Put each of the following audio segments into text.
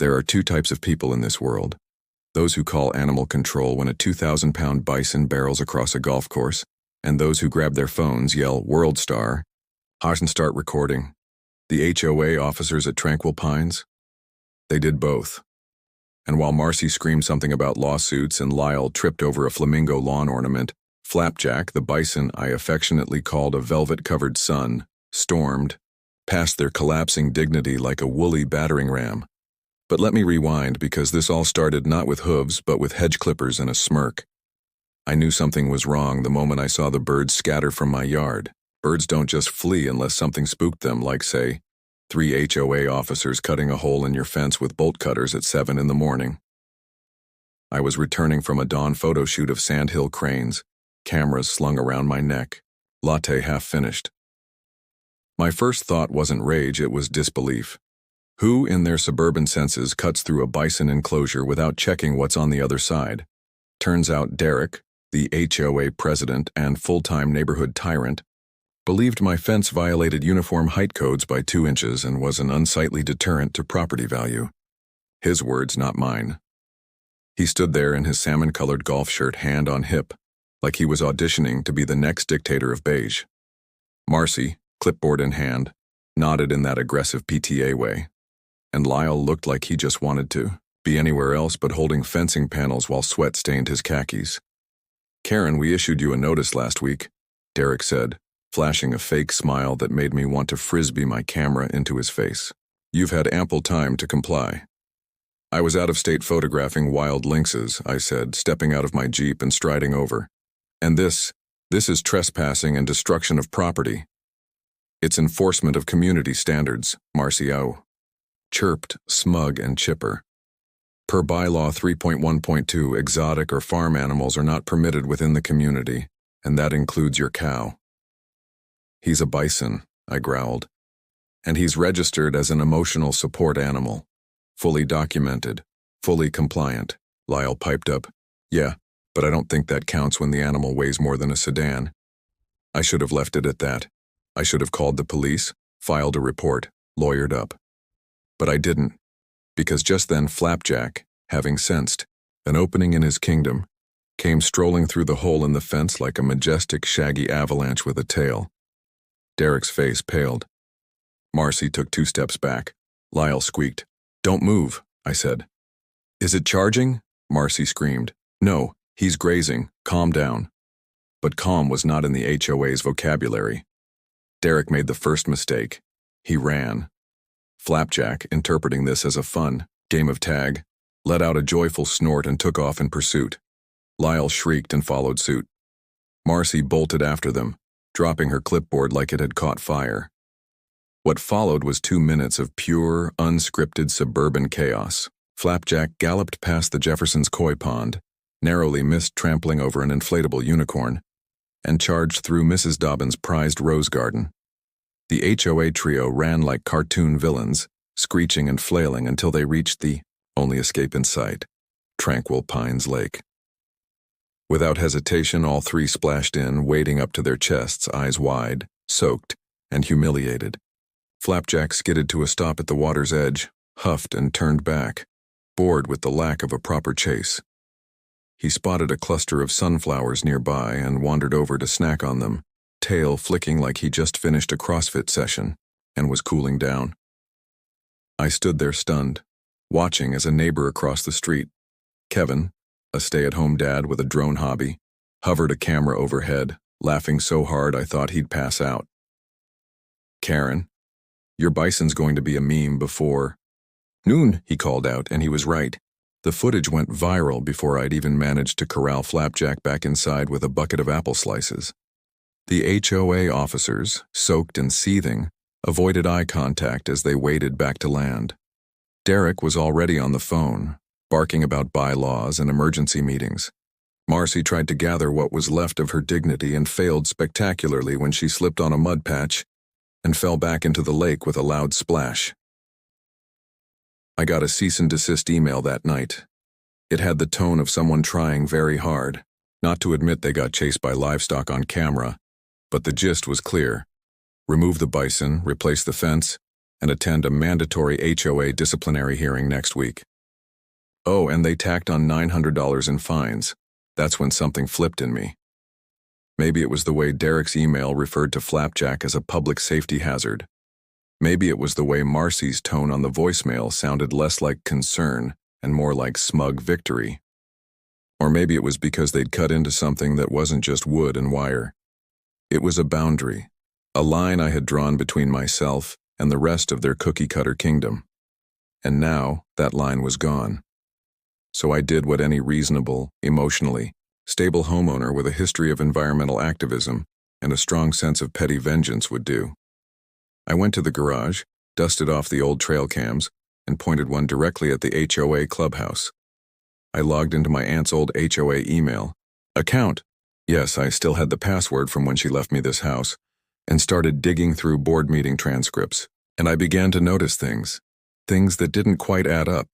There are two types of people in this world. Those who call animal control when a 2,000-pound bison barrels across a golf course, and those who grab their phones, yell, "World Star," and start recording. The HOA officers at Tranquil Pines? They did both. And while Marcy screamed something about lawsuits and Lyle tripped over a flamingo lawn ornament, Flapjack, the bison I affectionately called a velvet-covered sun, stormed, past their collapsing dignity like a woolly battering ram. But let me rewind, because this all started not with hooves but with hedge clippers and a smirk. I knew something was wrong the moment I saw the birds scatter from my yard. Birds don't just flee unless something spooked them, like, say, 3 HOA officers cutting a hole in your fence with bolt cutters at 7 in the morning. I was returning from a dawn photo shoot of sandhill cranes, cameras slung around my neck, latte half finished. My first thought wasn't rage, it was disbelief. Who in their suburban senses cuts through a bison enclosure without checking what's on the other side? Turns out Derek, the HOA president and full-time neighborhood tyrant, believed my fence violated uniform height codes by 2 inches and was an unsightly deterrent to property value. His words, not mine. He stood there in his salmon-colored golf shirt, hand on hip, like he was auditioning to be the next dictator of beige. Marcy, clipboard in hand, nodded in that aggressive PTA way. And Lyle looked like he just wanted to be anywhere else but holding fencing panels while sweat stained his khakis. "Karen, we issued you a notice last week," Derek said, flashing a fake smile that made me want to frisbee my camera into his face. "You've had ample time to comply." "I was out of state photographing wild lynxes," I said, stepping out of my Jeep and striding over. "And this is trespassing and destruction of property." "It's enforcement of community standards," Marcio chirped, smug and chipper. "Per bylaw 3.1.2, exotic or farm animals are not permitted within the community, and that includes your cow." "He's a bison," I growled. "And he's registered as an emotional support animal. Fully documented, fully compliant," Lyle piped up. "Yeah, but I don't think that counts when the animal weighs more than a sedan." I should have left it at that. I should have called the police, filed a report, lawyered up. But I didn't, because just then Flapjack, having sensed an opening in his kingdom, came strolling through the hole in the fence like a majestic, shaggy avalanche with a tail. Derek's face paled. Marcy took 2 steps back. Lyle squeaked. "Don't move," I said. "Is it charging?" Marcy screamed. "No, he's grazing. Calm down." But calm was not in the HOA's vocabulary. Derek made the first mistake. He ran. Flapjack, interpreting this as a fun game of tag, let out a joyful snort and took off in pursuit. Lyle shrieked and followed suit. Marcy bolted after them, dropping her clipboard like it had caught fire. What followed was 2 minutes of pure, unscripted suburban chaos. Flapjack galloped past the Jefferson's koi pond, narrowly missed trampling over an inflatable unicorn, and charged through Mrs. Dobbin's prized rose garden. The HOA trio ran like cartoon villains, screeching and flailing until they reached the only escape in sight, Tranquil Pines Lake. Without hesitation, all 3 splashed in, wading up to their chests, eyes wide, soaked, and humiliated. Flapjack skidded to a stop at the water's edge, huffed and turned back, bored with the lack of a proper chase. He spotted a cluster of sunflowers nearby and wandered over to snack on them, tail flicking like he just finished a CrossFit session and was cooling down. I stood there stunned, watching as a neighbor across the street, Kevin, a stay-at-home dad with a drone hobby, hovered a camera overhead, laughing so hard I thought he'd pass out. "Karen, your bison's going to be a meme before noon," he called out, and he was right. The footage went viral before I'd even managed to corral Flapjack back inside with a bucket of apple slices. The HOA officers, soaked and seething, avoided eye contact as they waded back to land. Derek was already on the phone, barking about bylaws and emergency meetings. Marcy tried to gather what was left of her dignity and failed spectacularly when she slipped on a mud patch and fell back into the lake with a loud splash. I got a cease and desist email that night. It had the tone of someone trying very hard not to admit they got chased by livestock on camera, but the gist was clear. Remove the bison, replace the fence, and attend a mandatory HOA disciplinary hearing next week. Oh, and they tacked on $900 in fines. That's when something flipped in me. Maybe it was the way Derek's email referred to Flapjack as a public safety hazard. Maybe it was the way Marcy's tone on the voicemail sounded less like concern and more like smug victory. Or maybe it was because they'd cut into something that wasn't just wood and wire. It was a boundary, a line I had drawn between myself and the rest of their cookie-cutter kingdom. And now that line was gone. So I did what any reasonable, emotionally stable homeowner with a history of environmental activism and a strong sense of petty vengeance would do. I went to the garage, dusted off the old trail cams, and pointed one directly at the HOA clubhouse. I logged into my aunt's old HOA email account. Yes, I still had the password from when she left me this house, and started digging through board meeting transcripts. And I began to notice things that didn't quite add up.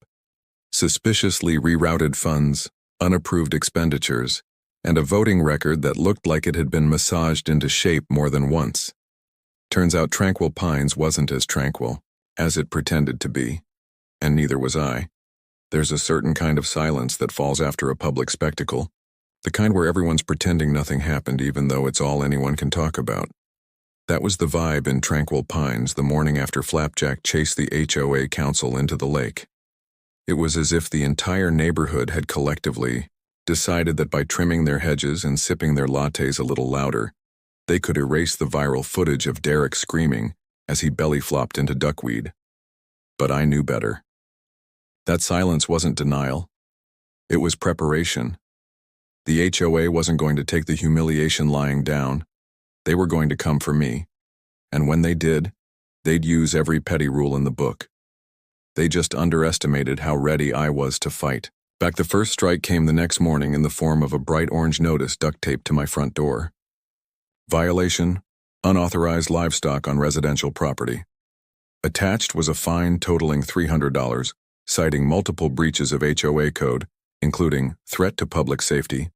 Suspiciously rerouted funds, unapproved expenditures, and a voting record that looked like it had been massaged into shape more than once. Turns out Tranquil Pines wasn't as tranquil as it pretended to be, and neither was I. There's a certain kind of silence that falls after a public spectacle, the kind where everyone's pretending nothing happened even though it's all anyone can talk about. That was the vibe in Tranquil Pines the morning after Flapjack chased the HOA council into the lake. It was as if the entire neighborhood had collectively decided that by trimming their hedges and sipping their lattes a little louder, they could erase the viral footage of Derek screaming as he belly flopped into duckweed. But I knew better. That silence wasn't denial. It was preparation. The HOA wasn't going to take the humiliation lying down. They were going to come for me. And when they did, they'd use every petty rule in the book. They just underestimated how ready I was to fight. Back the first strike came the next morning in the form of a bright orange notice duct taped to my front door. Violation: unauthorized livestock on residential property. Attached was a fine totaling $300, citing multiple breaches of HOA code, including threat to public safety,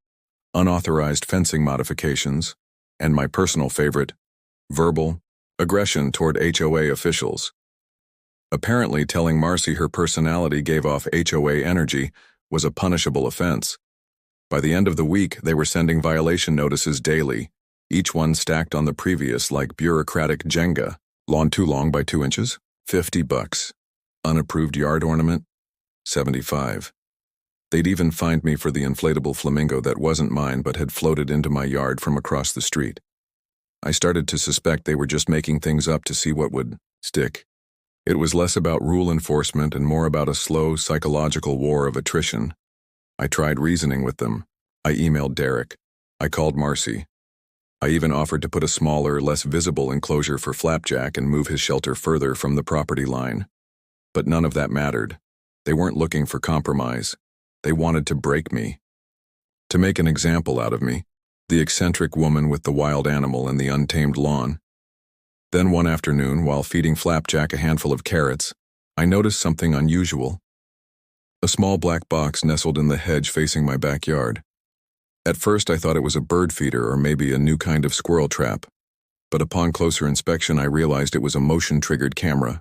unauthorized fencing modifications, and my personal favorite, verbal aggression toward HOA officials. Apparently, telling Marcy her personality gave off HOA energy was a punishable offense. By the end of the week, they were sending violation notices daily, each one stacked on the previous like bureaucratic Jenga. Lawn too long by 2 inches? $50. Unapproved yard ornament? $75. They'd even fined me for the inflatable flamingo that wasn't mine but had floated into my yard from across the street. I started to suspect they were just making things up to see what would stick. It was less about rule enforcement and more about a slow psychological war of attrition. I tried reasoning with them. I emailed Derek. I called Marcy. I even offered to put a smaller, less visible enclosure for Flapjack and move his shelter further from the property line. But none of that mattered. They weren't looking for compromise. They wanted to break me. To make an example out of me, the eccentric woman with the wild animal and the untamed lawn. Then one afternoon, while feeding Flapjack a handful of carrots, I noticed something unusual. A small black box nestled in the hedge facing my backyard. At first I thought it was a bird feeder or maybe a new kind of squirrel trap, but upon closer inspection I realized it was a motion-triggered camera,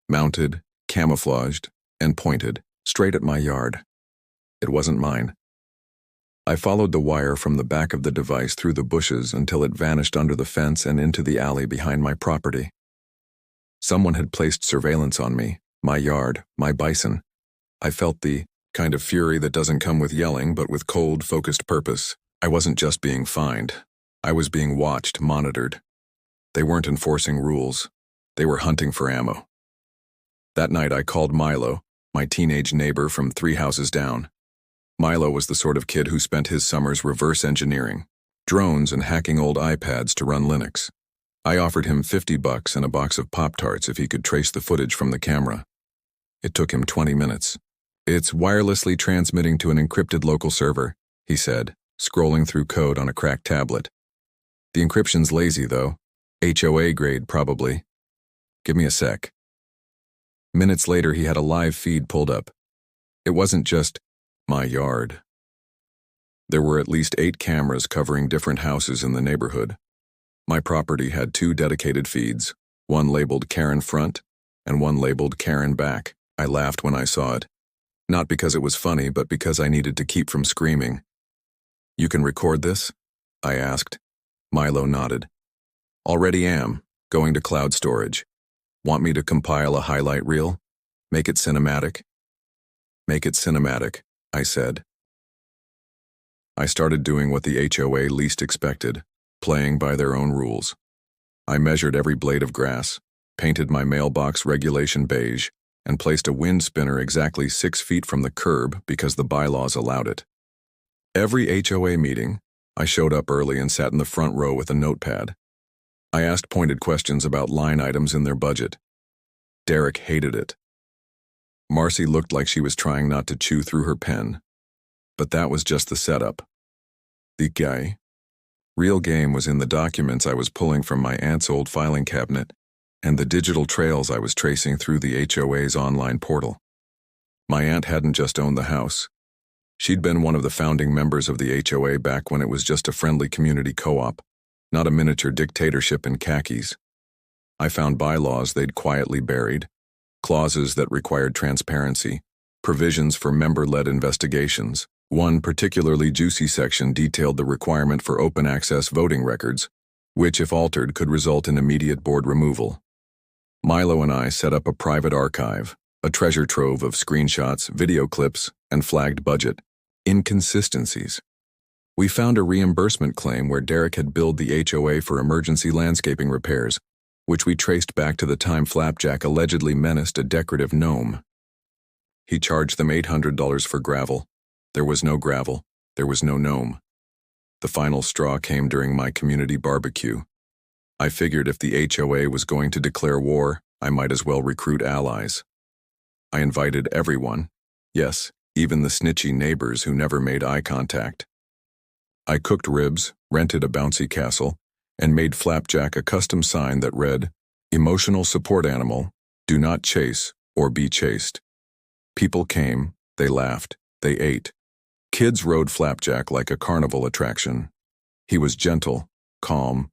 mounted, camouflaged, and pointed straight at my yard. It wasn't mine. I followed the wire from the back of the device through the bushes until it vanished under the fence and into the alley behind my property. Someone had placed surveillance on me, my yard, my bison. I felt the kind of fury that doesn't come with yelling but with cold, focused purpose. I wasn't just being fined. I was being watched, monitored. They weren't enforcing rules. They were hunting for ammo. That night I called Milo, my teenage neighbor from 3 houses down. Milo was the sort of kid who spent his summers reverse engineering drones and hacking old iPads to run Linux. I offered him $50 and a box of Pop-Tarts if he could trace the footage from the camera. It took him 20 minutes. "It's wirelessly transmitting to an encrypted local server," he said, scrolling through code on a cracked tablet. "The encryption's lazy, though. HOA grade, probably. Give me a sec." Minutes later, he had a live feed pulled up. It wasn't just my yard. There were at least 8 cameras covering different houses in the neighborhood. My property had 2 dedicated feeds, one labeled Karen Front and one labeled Karen back. I laughed when I saw it. Not because it was funny, but because I needed to keep from screaming. "You can record this?" I asked. Milo nodded. "Already am. Going to cloud storage. Want me to compile a highlight reel? Make it cinematic?" "Make it cinematic," I said. I started doing what the HOA least expected, playing by their own rules. I measured every blade of grass, painted my mailbox regulation beige, and placed a wind spinner exactly 6 feet from the curb because the bylaws allowed it. Every HOA meeting, I showed up early and sat in the front row with a notepad. I asked pointed questions about line items in their budget. Derek hated it. Marcy looked like she was trying not to chew through her pen. But that was just the setup. The real game was in the documents I was pulling from my aunt's old filing cabinet and the digital trails I was tracing through the HOA's online portal. My aunt hadn't just owned the house. She'd been one of the founding members of the HOA back when it was just a friendly community co-op, not a miniature dictatorship in khakis. I found bylaws they'd quietly buried, clauses that required transparency, provisions for member-led investigations. One particularly juicy section detailed the requirement for open access voting records, which, if altered, could result in immediate board removal. Milo and I set up a private archive, a treasure trove of screenshots, video clips, and flagged budget inconsistencies. We found a reimbursement claim where Derek had billed the HOA for emergency landscaping repairs, which we traced back to the time Flapjack allegedly menaced a decorative gnome. He charged them $800 for gravel. There was no gravel. There was no gnome. The final straw came during my community barbecue. I figured if the HOA was going to declare war, I might as well recruit allies. I invited everyone, yes, even the snitchy neighbors who never made eye contact. I cooked ribs, rented a bouncy castle, and made Flapjack a custom sign that read, "Emotional support animal, do not chase or be chased." People came, they laughed, they ate. Kids rode Flapjack like a carnival attraction. He was gentle, calm,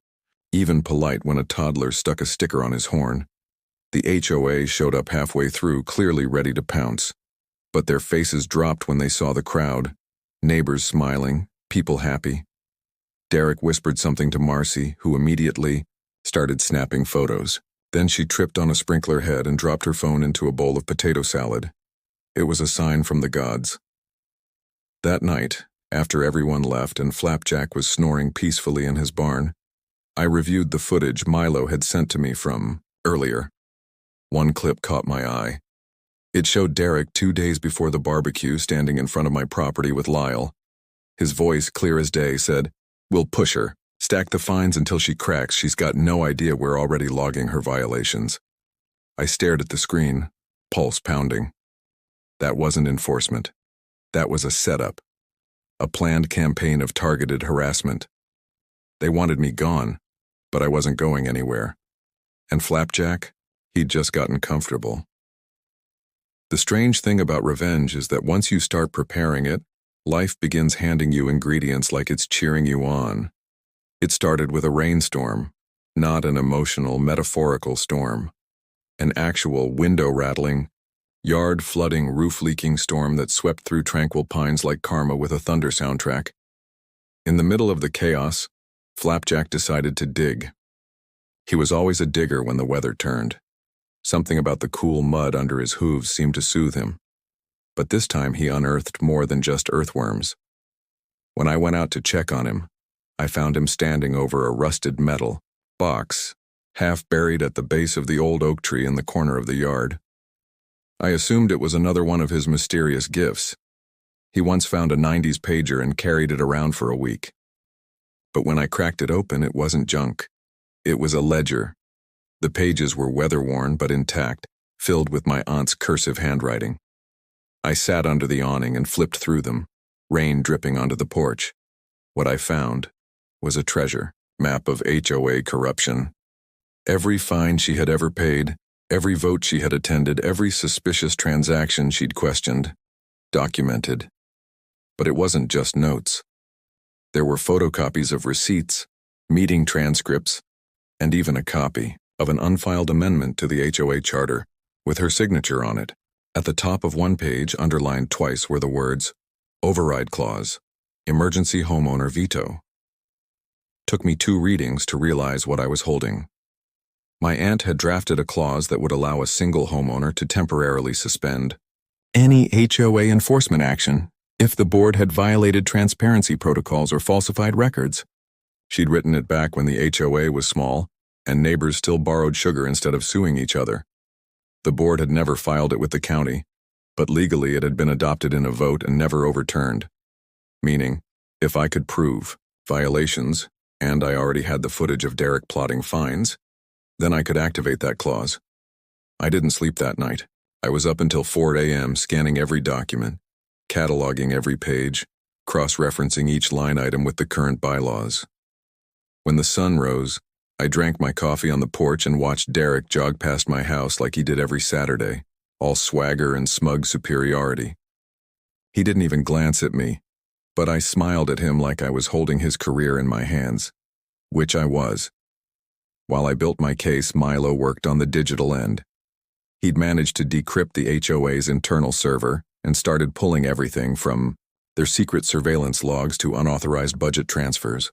even polite when a toddler stuck a sticker on his horn. The HOA showed up halfway through, clearly ready to pounce. But their faces dropped when they saw the crowd, neighbors smiling, people happy. Derek whispered something to Marcy, who immediately started snapping photos. Then she tripped on a sprinkler head and dropped her phone into a bowl of potato salad. It was a sign from the gods. That night, after everyone left and Flapjack was snoring peacefully in his barn, I reviewed the footage Milo had sent to me from earlier. One clip caught my eye. It showed Derek 2 days before the barbecue standing in front of my property with Lyle. His voice, clear as day, said, "We'll push her. Stack the fines until she cracks. She's got no idea we're already logging her violations." I stared at the screen, pulse pounding. That wasn't enforcement. That was a setup. A planned campaign of targeted harassment. They wanted me gone, but I wasn't going anywhere. And Flapjack? He'd just gotten comfortable. The strange thing about revenge is that once you start preparing it, life begins handing you ingredients like it's cheering you on. It started with a rainstorm, not an emotional, metaphorical storm. An actual window-rattling, yard-flooding, roof-leaking storm that swept through tranquil pines like karma with a thunder soundtrack. In the middle of the chaos, Flapjack decided to dig. He was always a digger when the weather turned. Something about the cool mud under his hooves seemed to soothe him. But this time he unearthed more than just earthworms. When I went out to check on him, I found him standing over a rusted metal box, half buried at the base of the old oak tree in the corner of the yard. I assumed it was another one of his mysterious gifts. He once found a 90s pager and carried it around for a week. But when I cracked it open, it wasn't junk. It was a ledger. The pages were weather-worn but intact, filled with my aunt's cursive handwriting. I sat under the awning and flipped through them, rain dripping onto the porch. What I found was a treasure map of HOA corruption. Every fine she had ever paid, every vote she had attended, every suspicious transaction she'd questioned, documented. But it wasn't just notes. There were photocopies of receipts, meeting transcripts, and even a copy of an unfiled amendment to the HOA charter, with her signature on it. At the top of one page, underlined twice, were the words, "Override Clause, Emergency Homeowner Veto." Took me 2 readings to realize what I was holding. My aunt had drafted a clause that would allow a single homeowner to temporarily suspend any HOA enforcement action if the board had violated transparency protocols or falsified records. She'd written it back when the HOA was small and neighbors still borrowed sugar instead of suing each other. The board had never filed it with the county, but legally it had been adopted in a vote and never overturned. Meaning, if I could prove violations, and I already had the footage of Derek plotting fines, then I could activate that clause. I didn't sleep that night. I was up until 4 a.m. scanning every document, cataloging every page, cross-referencing each line item with the current bylaws. When the sun rose, I drank my coffee on the porch and watched Derek jog past my house like he did every Saturday, all swagger and smug superiority. He didn't even glance at me, but I smiled at him like I was holding his career in my hands, which I was. While I built my case, Milo worked on the digital end. He'd managed to decrypt the HOA's internal server and started pulling everything from their secret surveillance logs to unauthorized budget transfers.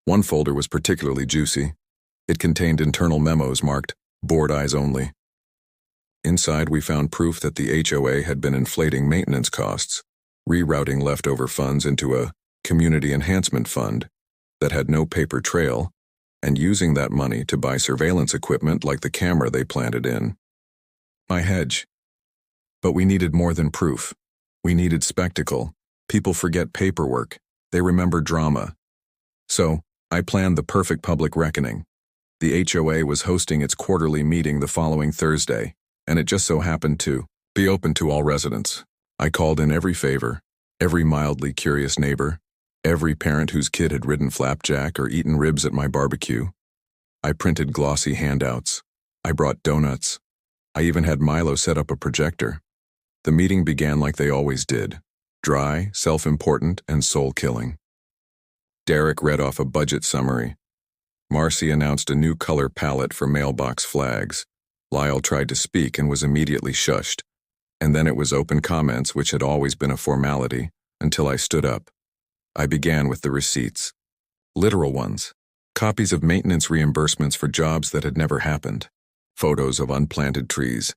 One folder was particularly juicy. It contained internal memos marked "Board Eyes Only." Inside, we found proof that the HOA had been inflating maintenance costs, rerouting leftover funds into a community enhancement fund that had no paper trail, and using that money to buy surveillance equipment like the camera they planted in my hedge. But we needed more than proof. We needed spectacle. People forget paperwork. They remember drama. So, I planned the perfect public reckoning. The HOA was hosting its quarterly meeting the following Thursday, and it just so happened to be open to all residents. I called in every favor, every mildly curious neighbor, every parent whose kid had ridden flapjack or eaten ribs at my barbecue. I printed glossy handouts. I brought donuts. I even had Milo set up a projector. The meeting began like they always did, dry, self-important, and soul-killing. Derek read off a budget summary. Marcy announced a new color palette for mailbox flags. Lyle tried to speak and was immediately shushed. And then it was open comments, which had always been a formality, until I stood up. I began with the receipts. Literal ones. Copies of maintenance reimbursements for jobs that had never happened. Photos of unplanted trees.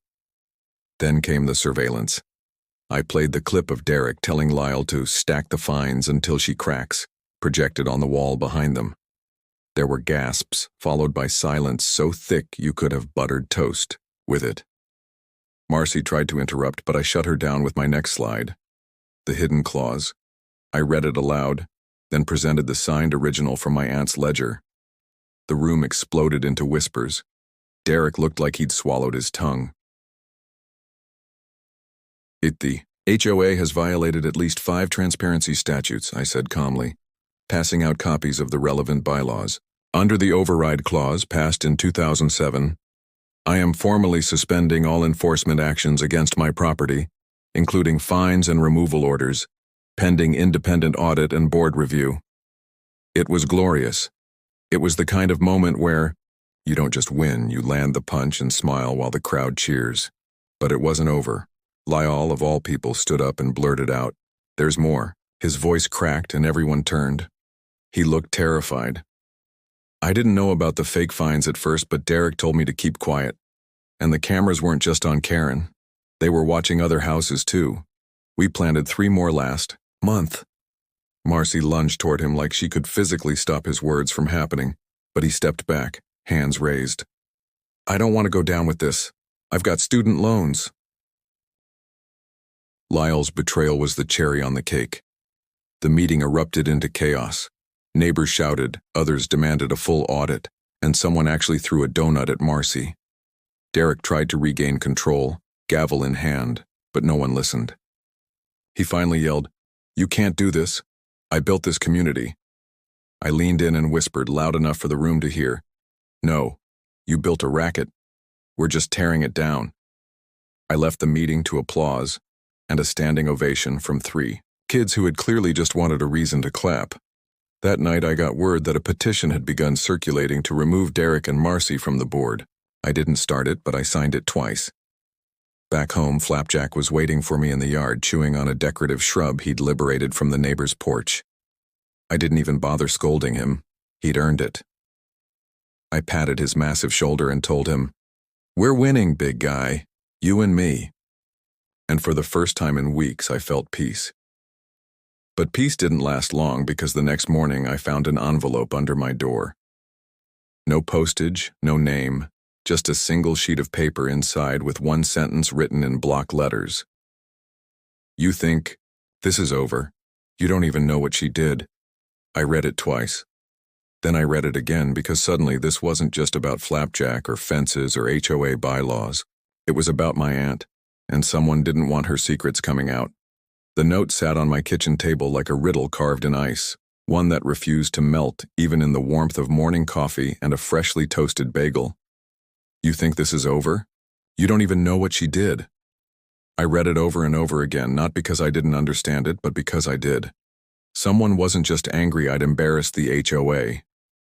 Then came the surveillance. I played the clip of Derek telling Lyle to stack the fines until she cracks, projected on the wall behind them. There were gasps, followed by silence so thick you could have buttered toast with it. Marcy tried to interrupt, but I shut her down with my next slide. The hidden clause. I read it aloud, then presented the signed original from my aunt's ledger. The room exploded into whispers. Derek looked like he'd swallowed his tongue. The HOA has violated at least 5 transparency statutes, I said calmly, passing out copies of the relevant bylaws. Under the override clause passed in 2007, I am formally suspending all enforcement actions against my property, including fines and removal orders, pending independent audit and board review. It was glorious. It was the kind of moment where you don't just win, you land the punch and smile while the crowd cheers. But it wasn't over. Lyle, of all people, stood up and blurted out, "There's more." His voice cracked and everyone turned. He looked terrified. I didn't know about the fake fines at first, but Derek told me to keep quiet. And the cameras weren't just on Karen. They were watching other houses too. We planted 3 more last month. Marcy lunged toward him like she could physically stop his words from happening, but he stepped back, hands raised. "I don't want to go down with this. I've got student loans." Lyle's betrayal was the cherry on the cake. The meeting erupted into chaos. Neighbors shouted, others demanded a full audit, and someone actually threw a donut at Marcy. Derek tried to regain control, gavel in hand, but no one listened. He finally yelled, "You can't do this. I built this community." I leaned in and whispered loud enough for the room to hear, "No, you built a racket. We're just tearing it down." I left the meeting to applause and a standing ovation from 3 kids who had clearly just wanted a reason to clap. That night I got word that a petition had begun circulating to remove Derek and Marcy from the board. I didn't start it, but I signed it twice. Back home, Flapjack was waiting for me in the yard, chewing on a decorative shrub he'd liberated from the neighbor's porch. I didn't even bother scolding him. He'd earned it. I patted his massive shoulder and told him, "We're winning, big guy. You and me." And for the first time in weeks, I felt peace. But peace didn't last long, because the next morning I found an envelope under my door. No postage, no name, just a single sheet of paper inside with one sentence written in block letters. "You think this is over. You don't even know what she did." I read it twice. Then I read it again, because suddenly this wasn't just about Flapjack or fences or HOA bylaws. It was about my aunt, and someone didn't want her secrets coming out. The note sat on my kitchen table like a riddle carved in ice, one that refused to melt even in the warmth of morning coffee and a freshly toasted bagel. "You think this is over? You don't even know what she did." I read it over and over again, not because I didn't understand it, but because I did. Someone wasn't just angry I'd embarrassed the HOA.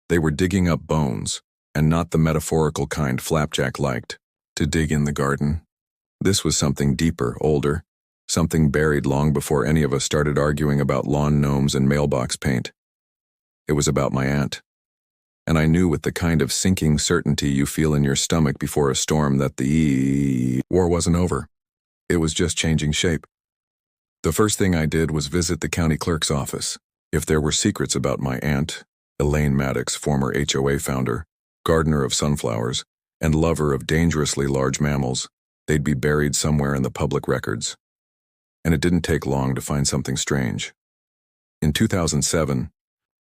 They were digging up bones, and not the metaphorical kind Flapjack liked, to dig in the garden. This was something deeper, older, something buried long before any of us started arguing about lawn gnomes and mailbox paint. It was about my aunt. And I knew with the kind of sinking certainty you feel in your stomach before a storm that the war wasn't over. It was just changing shape. The first thing I did was visit the county clerk's office. If there were secrets about my aunt, Elaine Maddox, former HOA founder, gardener of sunflowers, and lover of dangerously large mammals, they'd be buried somewhere in the public records. And it didn't take long to find something strange. In 2007,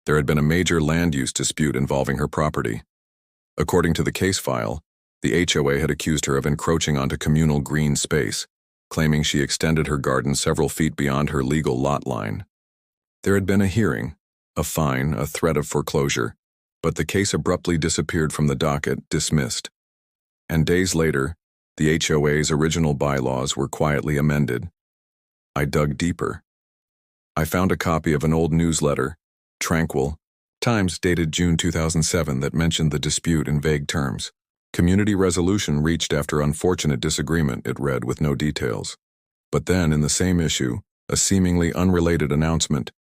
there had been a major land use dispute involving her property. According to the case file, the HOA had accused her of encroaching onto communal green space, claiming she extended her garden several feet beyond her legal lot line. There had been a hearing, a fine, a threat of foreclosure, but the case abruptly disappeared from the docket, dismissed. And days later, the HOA's original bylaws were quietly amended. I dug deeper. I found a copy of an old newsletter, Tranquil, Times dated June 2007, that mentioned the dispute in vague terms. "Community resolution reached after unfortunate disagreement," it read, with no details. But then, in the same issue, a seemingly unrelated announcement: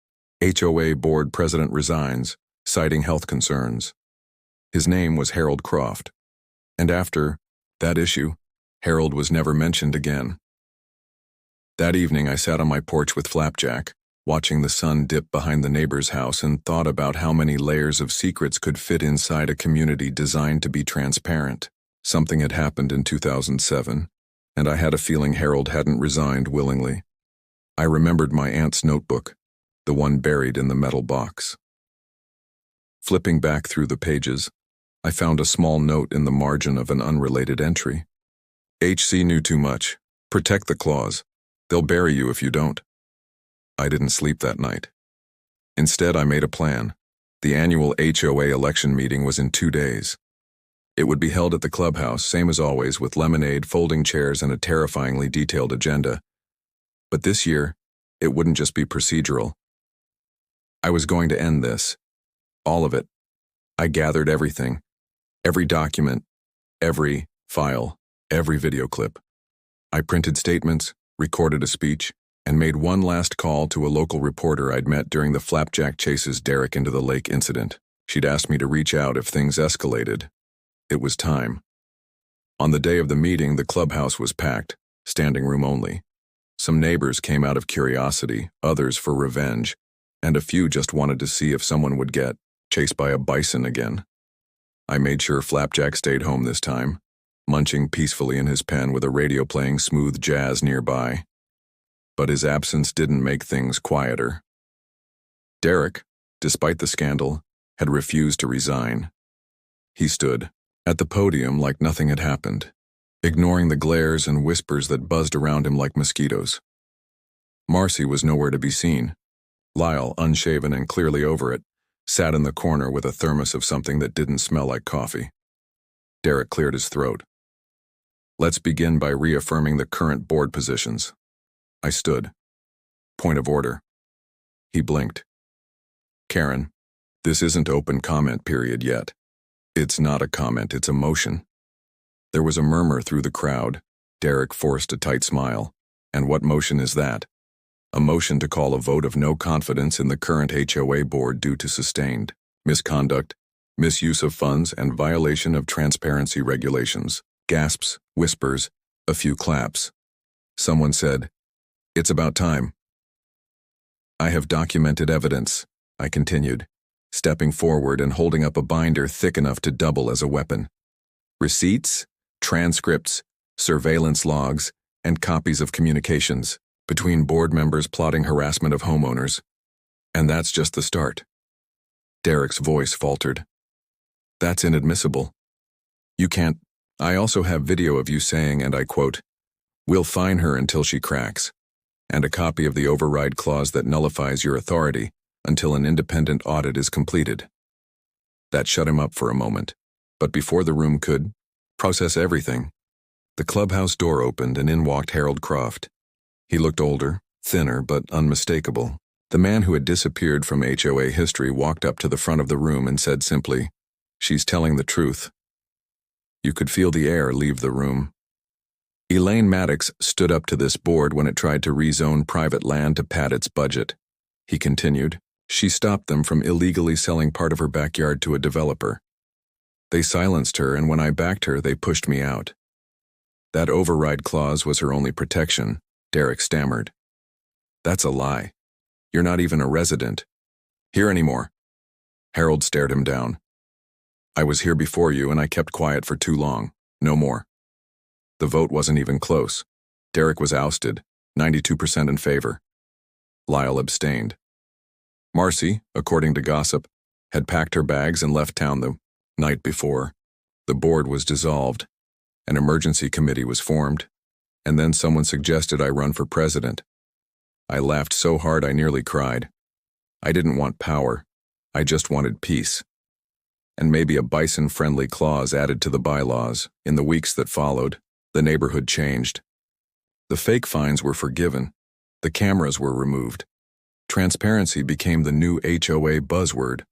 HOA board president resigns, citing health concerns. His name was Harold Croft. And after that issue, Harold was never mentioned again. That evening, I sat on my porch with Flapjack, watching the sun dip behind the neighbor's house, and thought about how many layers of secrets could fit inside a community designed to be transparent. Something had happened in 2007, and I had a feeling Harold hadn't resigned willingly. I remembered my aunt's notebook, the one buried in the metal box. Flipping back through the pages, I found a small note in the margin of an unrelated entry. "HC knew too much. Protect the clause. They'll bury you if you don't." I didn't sleep that night. Instead, I made a plan. The annual HOA election meeting was in 2 days. It would be held at the clubhouse, same as always, with lemonade, folding chairs, and a terrifyingly detailed agenda. But this year, it wouldn't just be procedural. I was going to end this. All of it. I gathered everything. Every document. Every file. Every video clip. I printed statements, recorded a speech, and made one last call to a local reporter I'd met during the Flapjack chases Derek into the lake incident. She'd asked me to reach out if things escalated. It was time. On the day of the meeting, the clubhouse was packed, standing room only. Some neighbors came out of curiosity, others for revenge, and a few just wanted to see if someone would get chased by a bison again. I made sure Flapjack stayed home this time, munching peacefully in his pen with a radio playing smooth jazz nearby. But his absence didn't make things quieter. Derek, despite the scandal, had refused to resign. He stood at the podium like nothing had happened, ignoring the glares and whispers that buzzed around him like mosquitoes. Marcy was nowhere to be seen. Lyle, unshaven and clearly over it, sat in the corner with a thermos of something that didn't smell like coffee. Derek cleared his throat. "Let's begin by reaffirming the current board positions." I stood. "Point of order." He blinked. "Karen, this isn't open comment period yet. It's not a comment, it's a motion." There was a murmur through the crowd, Derek forced a tight smile. And what motion is that? A motion to call a vote of no confidence in the current HOA board due to sustained misconduct, misuse of funds, and violation of transparency regulations. Gasps, whispers, a few claps. Someone said, "It's about time." "I have documented evidence," I continued, stepping forward and holding up a binder thick enough to double as a weapon. "Receipts, transcripts, surveillance logs, and copies of communications between board members plotting harassment of homeowners. And that's just the start." Derek's voice faltered. "That's inadmissible. You can't." "I also have video of you saying, and I quote, 'We'll fine her until she cracks,' and a copy of the override clause that nullifies your authority until an independent audit is completed." That shut him up for a moment, but before the room could process everything, the clubhouse door opened and in walked Harold Croft. He looked older, thinner, but unmistakable. The man who had disappeared from HOA history walked up to the front of the room and said simply, "She's telling the truth." You could feel the air leave the room. Elaine Maddox stood up to this board when it tried to rezone private land to pad its budget. He continued, "She stopped them from illegally selling part of her backyard to a developer. They silenced her, and when I backed her, they pushed me out. That override clause was her only protection," Derek stammered. "That's a lie. You're not even a resident here anymore." Harold stared him down. "I was here before you, and I kept quiet for too long. No more." The vote wasn't even close. Derek was ousted, 92% in favor. Lyle abstained. Marcy, according to gossip, had packed her bags and left town the night before. The board was dissolved. An emergency committee was formed, and then someone suggested I run for president. I laughed so hard I nearly cried. I didn't want power. I just wanted peace. And maybe a bison-friendly clause added to the bylaws. In the weeks that followed, the neighborhood changed. The fake fines were forgiven. The cameras were removed. Transparency became the new HOA buzzword.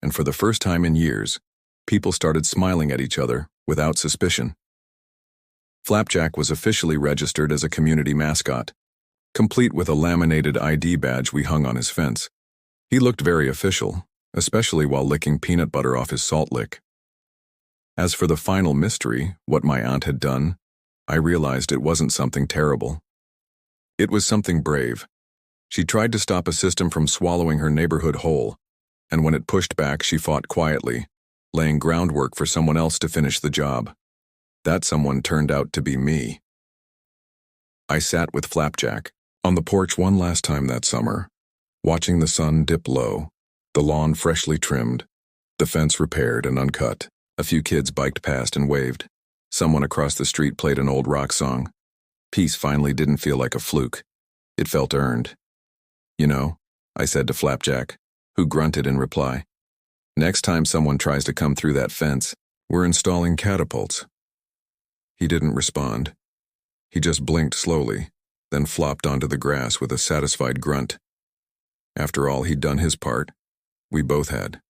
And for the first time in years, people started smiling at each other without suspicion. Flapjack was officially registered as a community mascot, complete with a laminated ID badge we hung on his fence. He looked very official, especially while licking peanut butter off his salt lick. As for the final mystery, what my aunt had done, I realized it wasn't something terrible. It was something brave. She tried to stop a system from swallowing her neighborhood whole, and when it pushed back, she fought quietly, laying groundwork for someone else to finish the job. That someone turned out to be me. I sat with Flapjack on the porch one last time that summer, watching the sun dip low, the lawn freshly trimmed, the fence repaired and uncut. A few kids biked past and waved. Someone across the street played an old rock song. Peace finally didn't feel like a fluke. It felt earned. "You know," I said to Flapjack, who grunted in reply, "next time someone tries to come through that fence, we're installing catapults." He didn't respond. He just blinked slowly, then flopped onto the grass with a satisfied grunt. After all, he'd done his part. We both had.